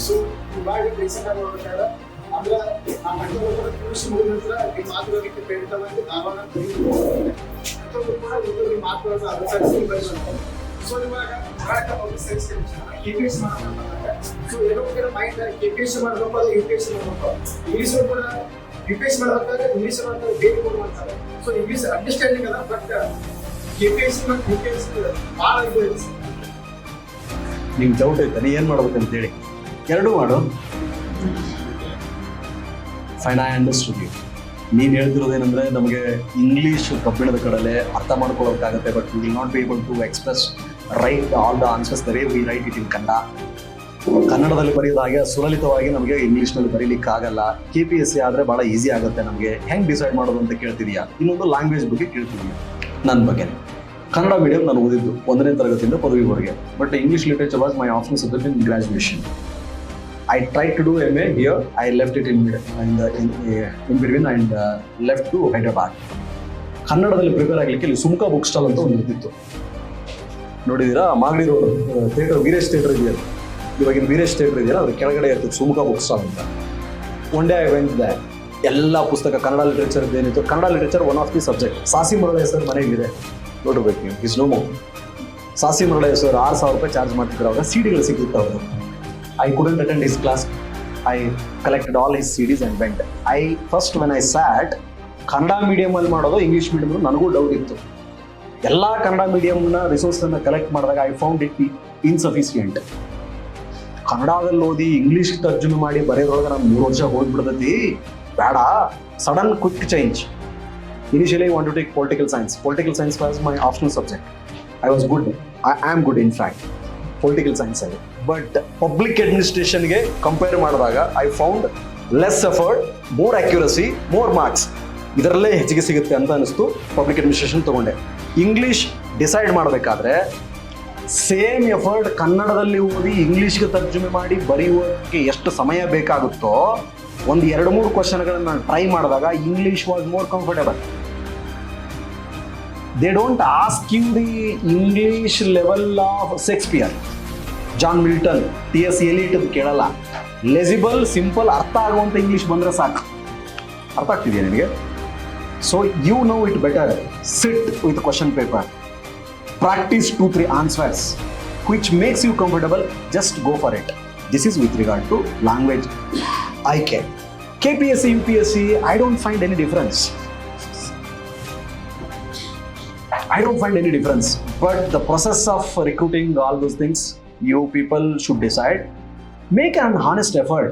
So ಇವಾಗ recent ಆಗಿ ನೋಡ್ಬೇಕಾದ್ರೆ ಅಂದ್ರೆ ಆ ಮಕ್ಕಳು ಟ್ಯೂಷನ್ ಮುಗಿದ ನಂತರ ನಿಮ್ಮ ಮಾತುಗಳಿಗೆ ಪ್ರೇರಿತವಾಗಿ ಧಾರವಾಡ ಕೂಡ ನಿಮ್ಮ ಮಾತುಗಳನ್ನು ಅನುಸರಿಸಿ ಬಯಸುತ್ತಾರೆ. ಸೊ ಇವಾಗ Karnataka public service commission KPS ಮಾಡಬೇಕು. ಸೊ ಏನೋ ಕೂಡ ಮೈಂಡ್ KPS ಮಾಡಬೇಕು, ಅದು UPS ಮಾಡಬೇಕು. ಇಂಗ್ಲೀಷ್ ಕೂಡ UPS ಮಾಡಬೇಕಾದ್ರೆ ಇಂಗ್ಲೀಷ್ ಮಾಡ್ತಾರೆ, ಬೇರೆ ಕೂಡ ಮಾಡ್ತಾರೆ. ಸೊ ಇಂಗ್ಲೀಷ್ ಅಂಡರ್ಸ್ಟ್ಯಾಂಡಿಂಗ್ ಅದ, ಬಟ್ KPS ಮತ್ತು UPS ಭಾಳ ಇದು ಇದೆ. ನಿಮ್ಗೆ ಡೌಟ್ ಐತೆ ನೀ ಏನು ಮಾಡ್ಬೇಕಂತೇಳಿ ಎರಡೂ ಮಾಡು. Fine, I understood you. ನೀನು ಹೇಳ್ತಿರೋದೇನೆಂದರೆ ನಮಗೆ ಇಂಗ್ಲೀಷ್ ಕಬ್ಬಿಣದ ಕಡಲೆ ಅರ್ಥ ಮಾಡ್ಕೊಳ್ಳೋಕ್ಕಾಗತ್ತೆ, but we will not be able to express right all the answers the way we write it in Kannada. ಕನ್ನಡದಲ್ಲಿ ಬರೆಯೋದು ಹಾಗೆ ಸುಲಲಿತವಾಗಿ ನಮಗೆ ಇಂಗ್ಲೀಷ್ನಲ್ಲಿ ಬರೀಲಿಕ್ಕಾಗಲ್ಲ. KPSC ಆದರೆ ಭಾಳ ಈಸಿ ಆಗುತ್ತೆ ನಮಗೆ. ಹೆಂಗೆ ಡಿಸೈಡ್ ಮಾಡೋದು ಅಂತ ಕೇಳ್ತಿದೀಯಾ? ಇನ್ನೊಂದು ಲ್ಯಾಂಗ್ವೇಜ್ ಬಗ್ಗೆ ಕೇಳ್ತಿದೀಯಾ? ನನ್ನ ಬಗ್ಗೆ ಕನ್ನಡ ಮೀಡಿಯಂ ನಾನು ಓದಿದ್ದು 1ನೇ ತರಗತಿಯಿಂದ ಪದವಿವರೆಗೆ, but English literature was my optional subject in graduation. I tried to do MA here. I left it in between and left to Hyderabad. ಕನ್ನಡದಲ್ಲಿ ಪ್ರಿಪೇರ್ ಆಗಲಿಕ್ಕೆ ಇಲ್ಲಿ ಸುಮ್ಕಾ ಬುಕ್ ಸ್ಟಾಲ್ ಅಂತ ಒಂದು ಇರ್ತಿತ್ತು, ನೋಡಿದ್ದೀರಾ? Magadi road theatre, Veeresh theatre ಇದೆಯಲ್ಲ, ಇವಾಗಿನ ವೀರೇಶ್ ಥಿಯೇಟರ್ ಇದೆಯಲ್ಲ, ಅದ್ರ ಕೆಳಗಡೆ ಇರ್ತಿತ್ತು ಸುಮ್ಕಾ ಬುಕ್ ಸ್ಟಾಲ್ ಅಂತ. One day I went that. ಎಲ್ಲ ಪುಸ್ತಕ ಕನ್ನಡ ಲಿಟರೇಚರ್ ಏನಿತ್ತು, Kannada literature one of the subject. ಸಾಸಿ ಮರಳ ಸರ್ ಮನೆಯಲ್ಲಿದೆ, ನೋಡ್ಬೇಕು ನೀವು. Is no more. ಸಾಸಿ ಮರಳ ಸರ್ 6,000 ರೂಪಾಯಿ ಚಾರ್ಜ್ ಮಾಡ್ತಿದ್ರು ಅವಾಗ. CDಗಳು ಸಿಗುತ್ತೆ ಅವರು. I couldn't attend his class. I collected all his CDs and went. When I sat, Kannada ಮೀಡಿಯಮಲ್ಲಿ ಮಾಡೋದು ಇಂಗ್ಲೀಷ್ ಮೀಡಿಯಮ್ ನನಗೂ ಡೌಟ್ ಇತ್ತು. ಎಲ್ಲ ಕನ್ನಡ ಮೀಡಿಯಮ್ನ ರಿಸೋರ್ಸನ್ನು ಕಲೆಕ್ಟ್ ಮಾಡಿದಾಗ ಐ ಫೌಂಡ್ ಇಟ್ ಇನ್ಸಫಿಷಿಯೆಂಟ್. ಕನ್ನಡದಲ್ಲಿ ಓದಿ ಇಂಗ್ಲೀಷ್ ತರ್ಜುಮೆ ಮಾಡಿ ಬರೆಯೋದ್ರೊಳಗೆ ನಾನು 3 ವರ್ಷ ಹೋಗ್ಬಿಡ್ತೈತಿ, ಬೇಡ. Sudden quick change. Initially I want to take political science. Political science was my optional subject. I was good. I am good in fact political ಸೈನ್ಸಲ್ಲಿ. But public ಅಡ್ಮಿನಿಸ್ಟ್ರೇಷನ್ಗೆ compare ಮಾಡಿದಾಗ I found less effort, more accuracy, more marks. ಇದರಲ್ಲೇ ಹೆಚ್ಚಿಗೆ ಸಿಗುತ್ತೆ ಅಂತ ಅನಿಸ್ತು. Public administration ತೊಗೊಂಡೆ. English decide ಮಾಡಬೇಕಾದ್ರೆ ಸೇಮ್ ಎಫರ್ಟ್ ಕನ್ನಡದಲ್ಲಿ ಓದಿ ಇಂಗ್ಲೀಷ್ಗೆ ತರ್ಜುಮೆ ಮಾಡಿ ಬರೆಯುವುದಕ್ಕೆ ಎಷ್ಟು ಸಮಯ ಬೇಕಾಗುತ್ತೋ, ಒಂದು 2-3 ಕ್ವಶನ್ಗಳನ್ನು ನಾನು ಟ್ರೈ ಮಾಡಿದಾಗ English was more comfortable. They don't ask you the English level of Shakespeare, John Milton, T.S. Eliot ಕೇಳಲ್ಲ. ಲೆಸಿಬಲ್, ಸಿಂಪಲ್, ಅರ್ಥ ಆಗುವಂಥ ಇಂಗ್ಲೀಷ್ ಬಂದರೆ ಸಾಕು. ಅರ್ಥ ಆಗ್ತಿದೆಯಾ ನಿನಗೆ? So you know it better. Sit with question paper, practice 2-3 answers which makes you comfortable. Just go for it. This is with regard to language ಆಯ್ಕೆ. KPSC, UPSC, I don't find any difference. But the process of recruiting, all those things, you people should decide. Make an honest effort.